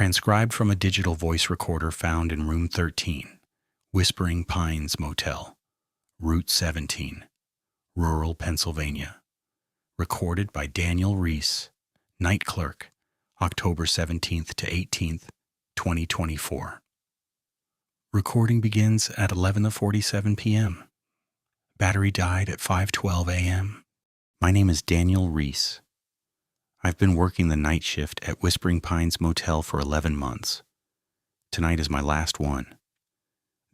Transcribed from a digital voice recorder found in room 13, Whispering Pines Motel, Route 17, rural Pennsylvania. Recorded by Daniel Reese, night clerk, October 17th to 18th, 2024. Recording begins at 11:47 p.m. Battery died at 5:12 a.m. My name is Daniel Reese. I've been working the night shift at Whispering Pines Motel for 11 months. Tonight is my last one.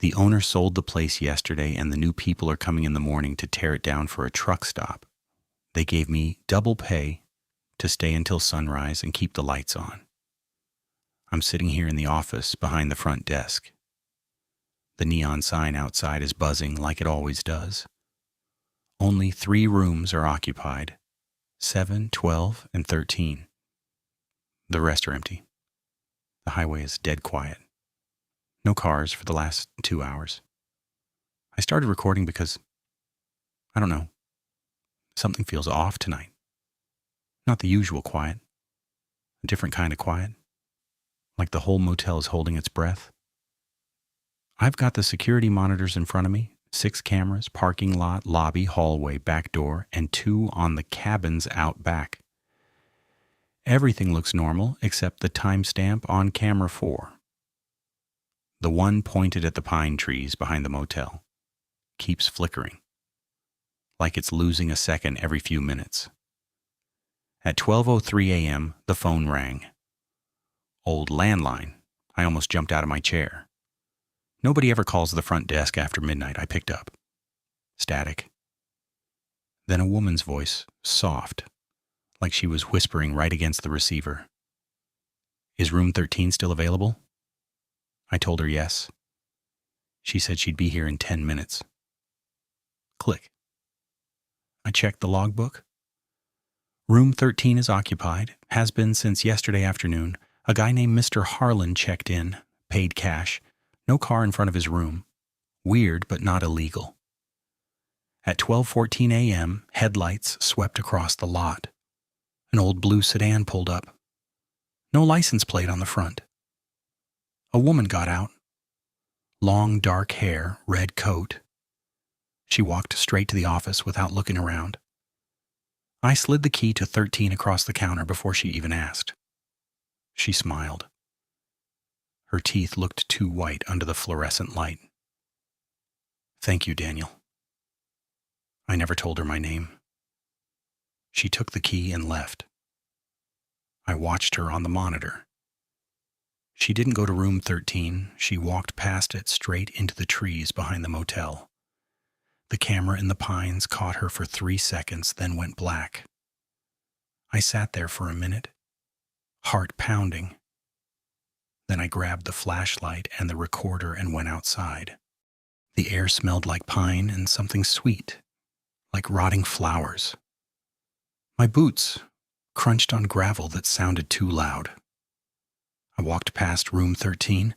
The owner sold the place yesterday, and the new people are coming in the morning to tear it down for a truck stop. They gave me double pay to stay until sunrise and keep the lights on. I'm sitting here in the office behind the front desk. The neon sign outside is buzzing like it always does. Only 3 rooms are occupied, 7, 12, and 13. The rest are empty. The highway is dead quiet. No cars for the last 2 hours. I started recording because, I don't know, something feels off tonight. Not the usual quiet. A different kind of quiet. Like the whole motel is holding its breath. I've got the security monitors in front of me. 6 cameras, parking lot, lobby, hallway, back door, and 2 on the cabins out back. Everything looks normal except the timestamp on camera 4. The one pointed at the pine trees behind the motel keeps flickering, like it's losing a second every few minutes. At 12:03 a.m., the phone rang. Old landline. I almost jumped out of my chair. Nobody ever calls the front desk after midnight. I picked up. Static. Then a woman's voice, soft, like she was whispering right against the receiver. Is room 13 still available? I told her yes. She said she'd be here in 10 minutes. Click. I checked the logbook. Room 13 is occupied, has been since yesterday afternoon. A guy named Mr. Harlan checked in, paid cash. No car in front of his room. Weird, but not illegal. At 12:14 a.m., headlights swept across the lot. An old blue sedan pulled up. No license plate on the front. A woman got out. Long, dark hair, red coat. She walked straight to the office without looking around. I slid the key to 13 across the counter before she even asked. She smiled. Her teeth looked too white under the fluorescent light. Thank you, Daniel. I never told her my name. She took the key and left. I watched her on the monitor. She didn't go to room 13. She walked past it straight into the trees behind the motel. The camera in the pines caught her for 3 seconds, then went black. I sat there for a minute, heart pounding. Then I grabbed the flashlight and the recorder and went outside. The air smelled like pine and something sweet, like rotting flowers. My boots crunched on gravel that sounded too loud. I walked past room 13.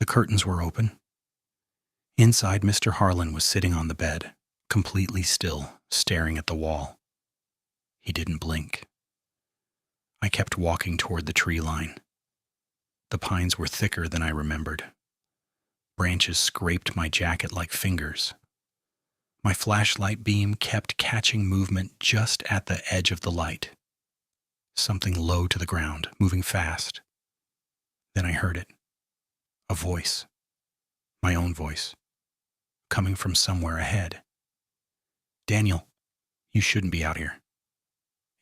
The curtains were open. Inside, Mr. Harlan was sitting on the bed, completely still, staring at the wall. He didn't blink. I kept walking toward the tree line. The pines were thicker than I remembered. Branches scraped my jacket like fingers. My flashlight beam kept catching movement just at the edge of the light. Something low to the ground, moving fast. Then I heard it. A voice. My own voice. Coming from somewhere ahead. Daniel, you shouldn't be out here.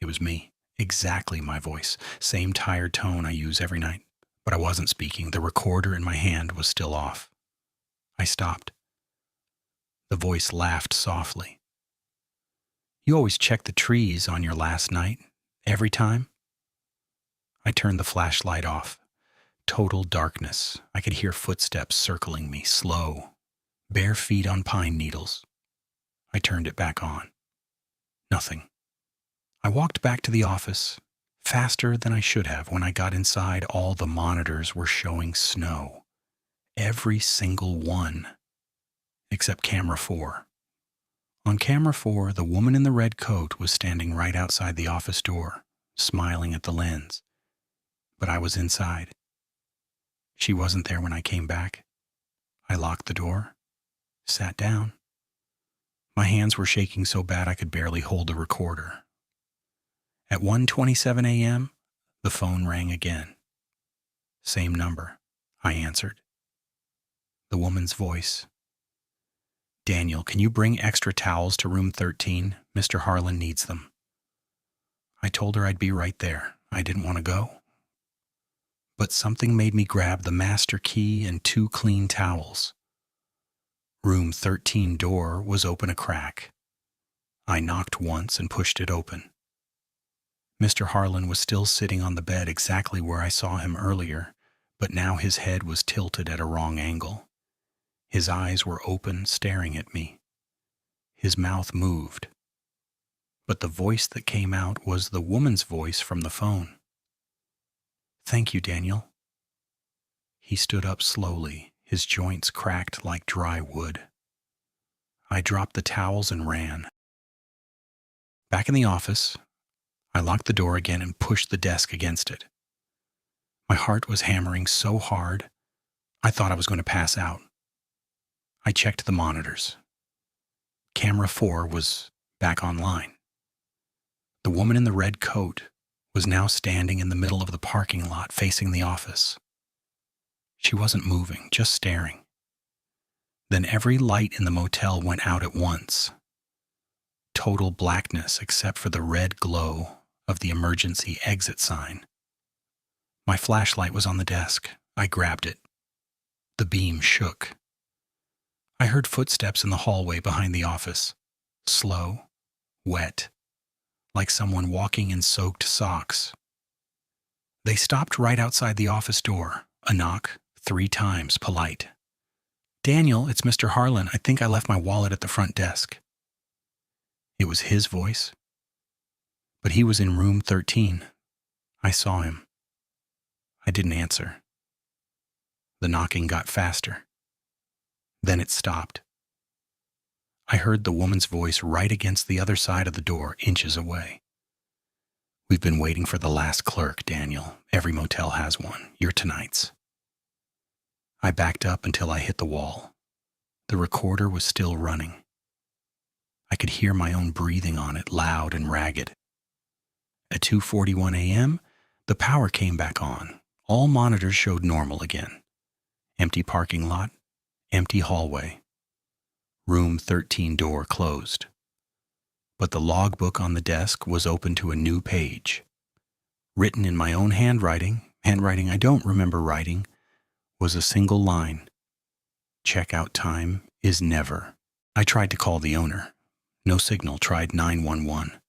It was me. Exactly my voice. Same tired tone I use every night. But I wasn't speaking. The recorder in my hand was still off. I stopped. The voice laughed softly. You always check the trees on your last night, every time? I turned the flashlight off. Total darkness. I could hear footsteps circling me, slow, bare feet on pine needles. I turned it back on. Nothing. I walked back to the office. Faster than I should have. When I got inside, all the monitors were showing snow. Every single one. Except camera 4. On camera 4, the woman in the red coat was standing right outside the office door, smiling at the lens. But I was inside. She wasn't there when I came back. I locked the door, sat down. My hands were shaking so bad I could barely hold the recorder. At 1:27 a.m., the phone rang again. Same number. I answered. The woman's voice. "Daniel, can you bring extra towels to room 13? Mr. Harlan needs them." I told her I'd be right there. I didn't want to go. But something made me grab the master key and 2 clean towels. Room 13 door was open a crack. I knocked once and pushed it open. Mr. Harlan was still sitting on the bed exactly where I saw him earlier, but now his head was tilted at a wrong angle. His eyes were open, staring at me. His mouth moved. But the voice that came out was the woman's voice from the phone. "Thank you, Daniel." He stood up slowly, his joints cracked like dry wood. I dropped the towels and ran. Back in the office, I locked the door again and pushed the desk against it. My heart was hammering so hard, I thought I was going to pass out. I checked the monitors. Camera 4 was back online. The woman in the red coat was now standing in the middle of the parking lot facing the office. She wasn't moving, just staring. Then every light in the motel went out at once. Total blackness except for the red glow of the emergency exit sign. My flashlight was on the desk. I grabbed it. The beam shook. I heard footsteps in the hallway behind the office. Slow, wet, like someone walking in soaked socks. They stopped right outside the office door. A knock, 3 times, polite. "Daniel, it's Mr. Harlan. I think I left my wallet at the front desk." It was his voice. But he was in room 13. I saw him. I didn't answer. The knocking got faster. Then it stopped. I heard the woman's voice right against the other side of the door, inches away. "We've been waiting for the last clerk, Daniel. Every motel has one. You're tonight's." I backed up until I hit the wall. The recorder was still running. I could hear my own breathing on it, loud and ragged. At 2:41 a.m., the power came back on. All monitors showed normal again. Empty parking lot, empty hallway. Room 13 door closed. But the logbook on the desk was open to a new page. Written in my own handwriting I don't remember writing, was a single line. "Checkout time is never." I tried to call the owner. No signal, tried 911.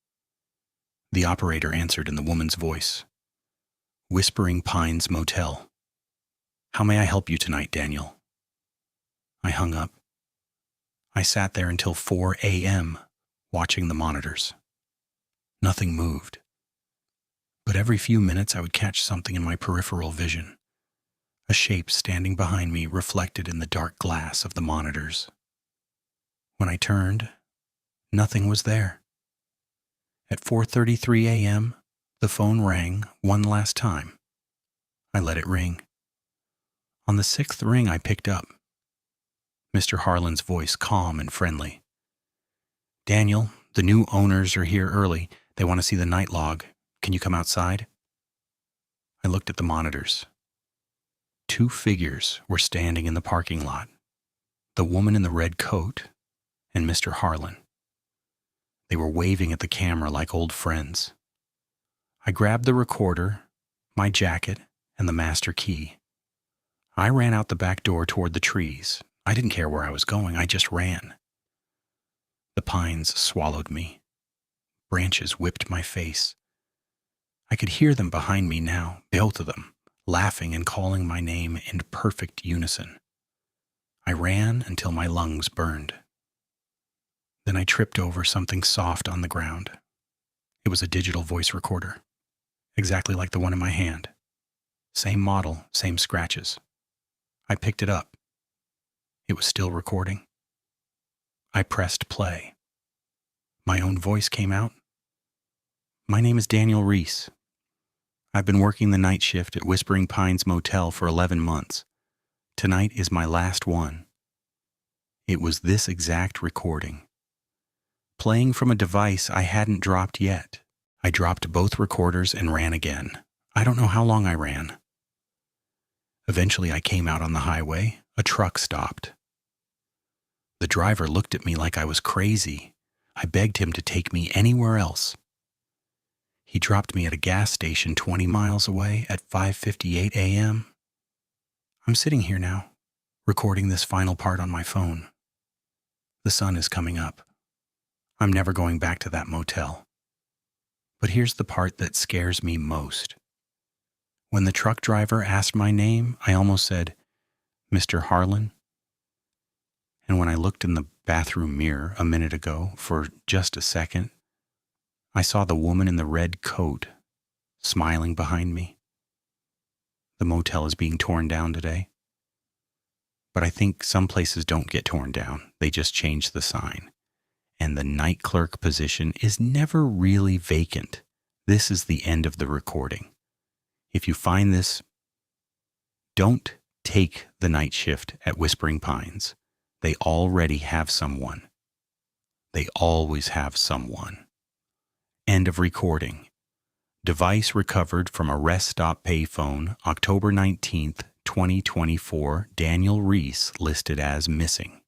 The operator answered in the woman's voice. "Whispering Pines Motel. How may I help you tonight, Daniel?" I hung up. I sat there until 4 a.m., watching the monitors. Nothing moved. But every few minutes I would catch something in my peripheral vision. A shape standing behind me reflected in the dark glass of the monitors. When I turned, nothing was there. At 4:33 a.m., the phone rang one last time. I let it ring. On the 6th ring, I picked up. Mr. Harlan's voice, calm and friendly. "Daniel, the new owners are here early. They want to see the night log. Can you come outside?" I looked at the monitors. 2 figures were standing in the parking lot. The woman in the red coat and Mr. Harlan. They were waving at the camera like old friends. I grabbed the recorder, my jacket, and the master key. I ran out the back door toward the trees. I didn't care where I was going. I just ran. The pines swallowed me. Branches whipped my face. I could hear them behind me now, both of them, laughing and calling my name in perfect unison. I ran until my lungs burned. Then I tripped over something soft on the ground. It was a digital voice recorder, exactly like the one in my hand. Same model, same scratches. I picked it up. It was still recording. I pressed play. My own voice came out. "My name is Daniel Reese. I've been working the night shift at Whispering Pines Motel for 11 months. Tonight is my last one. It was this exact recording. Playing from a device I hadn't dropped yet. I dropped both recorders and ran again. I don't know how long I ran. Eventually I came out on the highway. A truck stopped. The driver looked at me like I was crazy. I begged him to take me anywhere else. He dropped me at a gas station 20 miles away at 5:58 a.m. I'm sitting here now, recording this final part on my phone. The sun is coming up. I'm never going back to that motel. But here's the part that scares me most. When the truck driver asked my name, I almost said, "Mr. Harlan?" And when I looked in the bathroom mirror a minute ago for just a second, I saw the woman in the red coat smiling behind me. The motel is being torn down today. But I think some places don't get torn down. They just change the sign. And the night clerk position is never really vacant. This is the end of the recording. If you find this, don't take the night shift at Whispering Pines. They already have someone. They always have someone. End of recording. Device recovered from a rest stop payphone, October 19th, 2024. Daniel Reese listed as missing.